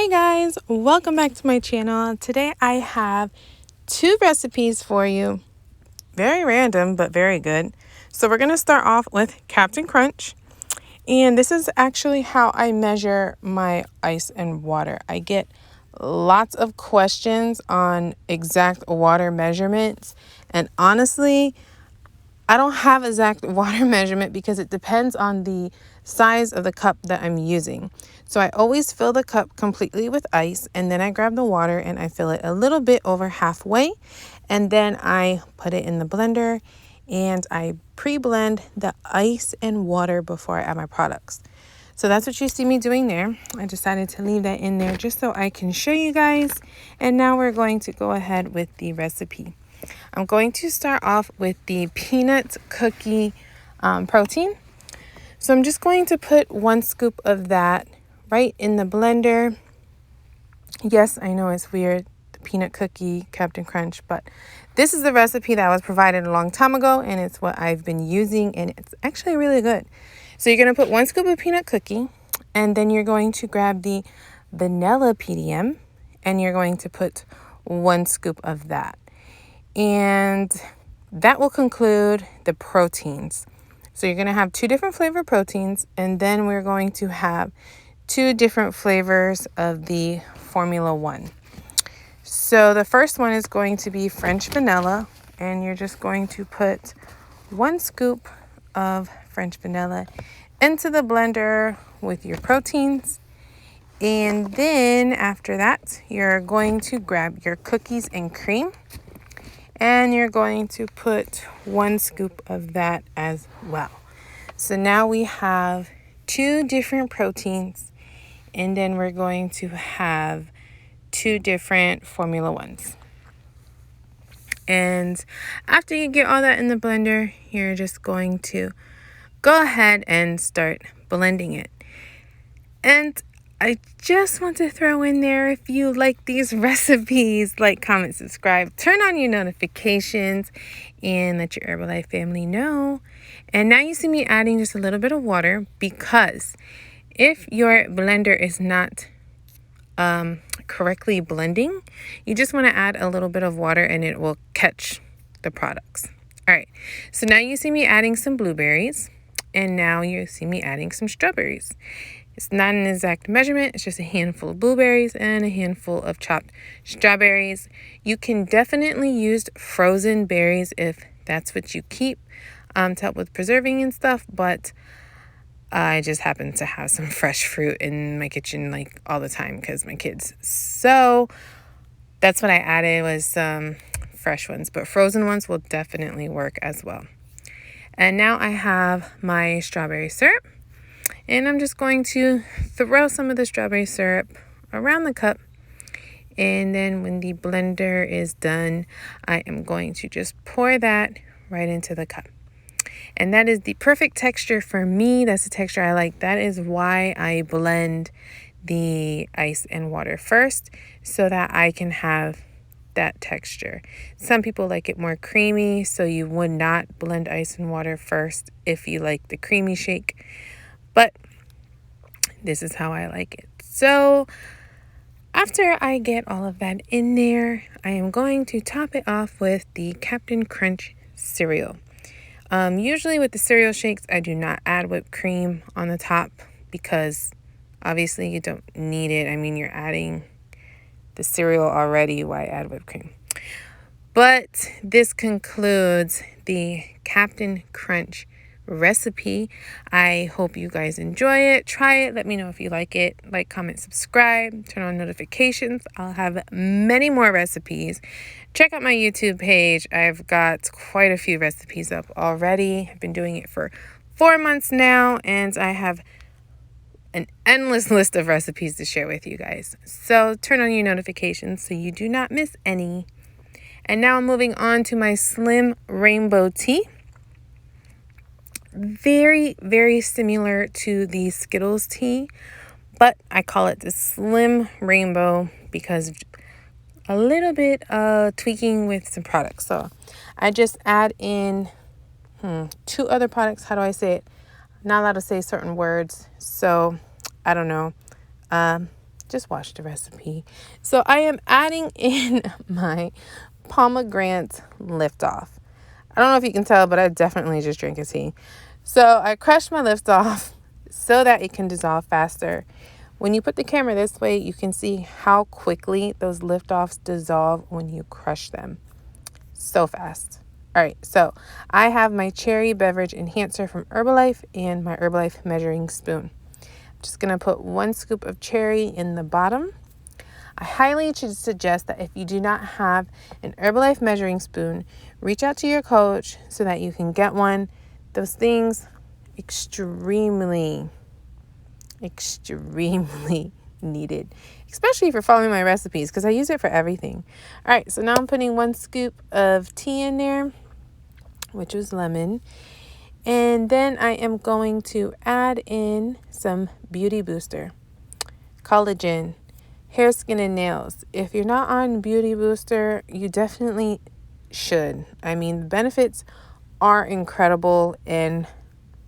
Hey guys, welcome back to my channel. Today I have two recipes for you. Very random, but very good. So we're going to start off with Captain Crunch. And this is actually how I measure my ice and water. I get lots of questions on exact water measurements. And honestly, I don't have exact water measurement because it depends on the size of the cup that I'm using. So I always fill the cup completely with ice, and then I grab the water and I fill it a little bit over halfway, and then I put it in the blender and I pre-blend the ice and water before I add my products. So that's what you see me doing there. I decided to leave that in there just so I can show you guys. And now we're going to go ahead with the recipe. I'm going to start off with the peanut cookie protein. So I'm just going to put 1 scoop of that right in the blender. Yes, I know it's weird, the peanut cookie Captain Crunch, but this is the recipe that was provided a long time ago, and it's what I've been using, and it's actually really good. So you're going to put 1 scoop of peanut cookie, and then you're going to grab the vanilla PDM, and you're going to put 1 scoop of that. And that will conclude the proteins. So you're going to have 2 different flavor proteins, and then we're going to have 2 different flavors of the Formula 1. So the first one is going to be French vanilla, and you're just going to put 1 scoop of French vanilla into the blender with your proteins. And then after that, you're going to grab your cookies and cream, and you're going to put 1 scoop of that as well. So now we have 2 different proteins, and then we're going to have 2 different Formula 1s. And after you get all that in the blender, you're just going to go ahead and start blending it. And I just want to throw in there, if you like these recipes, like, comment, subscribe, turn on your notifications, and let your Herbalife family know. And now you see me adding just a little bit of water, because if your blender is not correctly blending, you just want to add a little bit of water and it will catch the products. All right, so now you see me adding some blueberries, and now you see me adding some strawberries. It's not an exact measurement. It's just a handful of blueberries and a handful of chopped strawberries. You can definitely use frozen berries if that's what you keep to help with preserving and stuff. But I just happen to have some fresh fruit in my kitchen like all the time because my kids. So that's what I added, was some fresh ones. But frozen ones will definitely work as well. And now I have my strawberry syrup. And I'm just going to throw some of the strawberry syrup around the cup. And then when the blender is done, I am going to just pour that right into the cup. And that is the perfect texture for me. That's the texture I like. That is why I blend the ice and water first, so that I can have that texture. Some people like it more creamy, so you would not blend ice and water first if you like the creamy shake. But this is how I like it. So after I get all of that in there, I am going to top it off with the Captain Crunch cereal. Usually with the cereal shakes, I do not add whipped cream on the top because obviously you don't need it. I mean, you're adding the cereal already. Why add whipped cream? But this concludes the Captain Crunch recipe. I hope you guys enjoy it. Try it. Let me know if you like it. Like, comment, subscribe, turn on notifications. I'll have many more recipes. Check out my YouTube page. I've got quite a few recipes up already. I've been doing it for 4 months now, and I have an endless list of recipes to share with you guys. So turn on your notifications so you do not miss any. And now I'm moving on to my Slim Rainbow Tea. Very, very similar to the Skittles tea, but I call it the Slim Rainbow because a little bit of tweaking with some products. So I just add in 2 other products. How do I say it? Not allowed to say certain words, so I don't know. just watch the recipe. So I am adding in my pomegranate liftoff. I don't know if you can tell, but I definitely just drink a tea. So I crushed my liftoff so that it can dissolve faster. When you put the camera this way, you can see how quickly those liftoffs dissolve when you crush them. So fast. All right, so I have my cherry beverage enhancer from Herbalife and my Herbalife measuring spoon. I'm just going to put 1 scoop of cherry in the bottom. I highly suggest that if you do not have an Herbalife measuring spoon, reach out to your coach so that you can get one. Those things extremely needed, especially if you're following my recipes, because I use it for everything. All right, so now I'm putting 1 scoop of tea in there, which was lemon. And then I am going to add in some Beauty Booster, collagen, hair, skin, and nails. If you're not on Beauty Booster, you definitely should. I mean, the benefits are incredible, and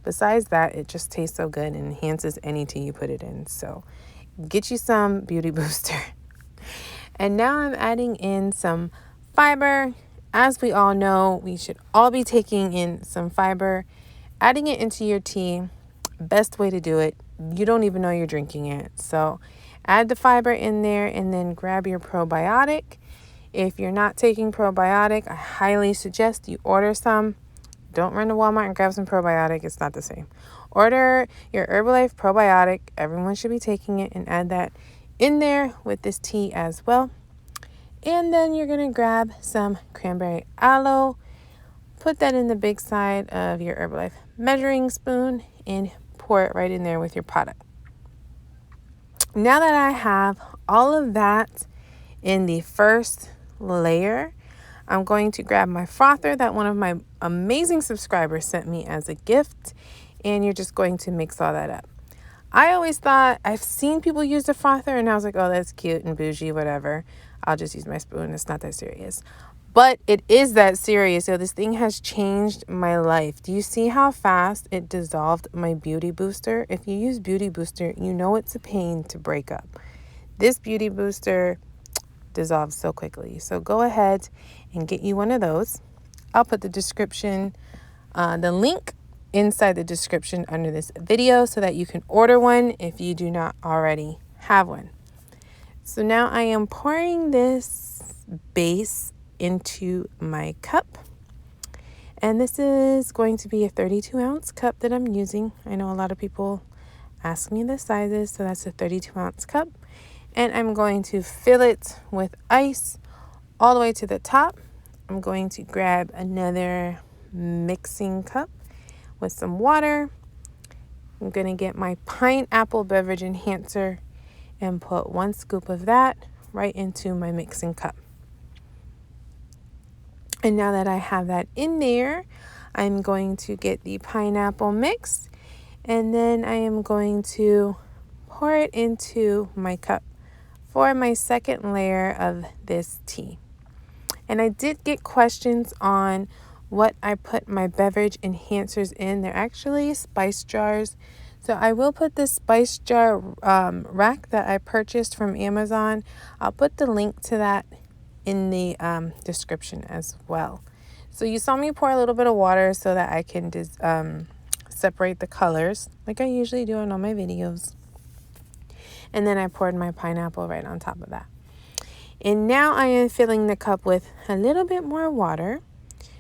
besides that, it just tastes so good and enhances any tea you put it in. So get you some Beauty Booster. And now I'm adding in some fiber. As we all know, we should all be taking in some fiber. Adding it into your tea, best way to do it. You don't even know you're drinking it. So add the fiber in there and then grab your probiotic. If you're not taking probiotic, I highly suggest you order some. Don't run to Walmart and grab some probiotic. It's not the same. Order your Herbalife probiotic. Everyone should be taking it, and add that in there with this tea as well. And then you're going to grab some cranberry aloe. Put that in the big side of your Herbalife measuring spoon and pour it right in there with your product. Now that I have all of that in the first layer, I'm going to grab my frother that one of my amazing subscribers sent me as a gift, and you're just going to mix all that up. I always thought, I've seen people use the frother, and I was like, oh, that's cute and bougie, whatever. I'll just use my spoon. It's not that serious. But it is that serious. So this thing has changed my life. Do you see how fast it dissolved my Beauty Booster? If you use Beauty Booster, you know it's a pain to break up. This Beauty Booster dissolves so quickly. So go ahead and get you one of those. I'll put the description, the link inside the description under this video so that you can order one if you do not already have one. So now I am pouring this base into my cup, and this is going to be a 32-ounce cup that I'm using. I know a lot of people ask me the sizes, so that's a 32-ounce cup, and I'm going to fill it with ice all the way to the top. I'm going to grab another mixing cup with some water. I'm going to get my pineapple beverage enhancer and put 1 scoop of that right into my mixing cup. And now that I have that in there, I'm going to get the pineapple mix, and then I am going to pour it into my cup for my second layer of this tea. And I did get questions on what I put my beverage enhancers in. They're actually spice jars. So I will put this spice jar rack that I purchased from Amazon. I'll put the link to that in the description as well. So you saw me pour a little bit of water so that I can separate the colors like I usually do in all my videos. And then I poured my pineapple right on top of that. And now I am filling the cup with a little bit more water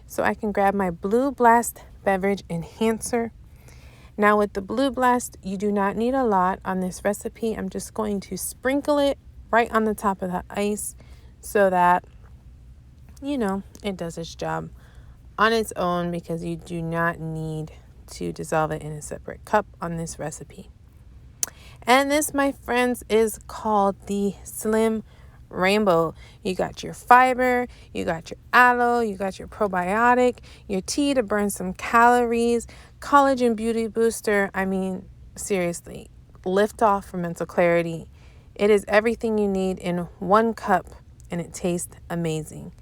so I can grab my Blue Blast beverage enhancer. Now with the Blue Blast, you do not need a lot on this recipe. I'm just going to sprinkle it right on the top of the ice so that, you know, it does its job on its own, because you do not need to dissolve it in a separate cup on this recipe. And this, my friends, is called the Slim Rainbow. You got your fiber, you got your aloe, you got your probiotic, your tea to burn some calories, collagen beauty booster. I mean, seriously, lift off for mental clarity. It is everything you need in 1 cup, and it tastes amazing.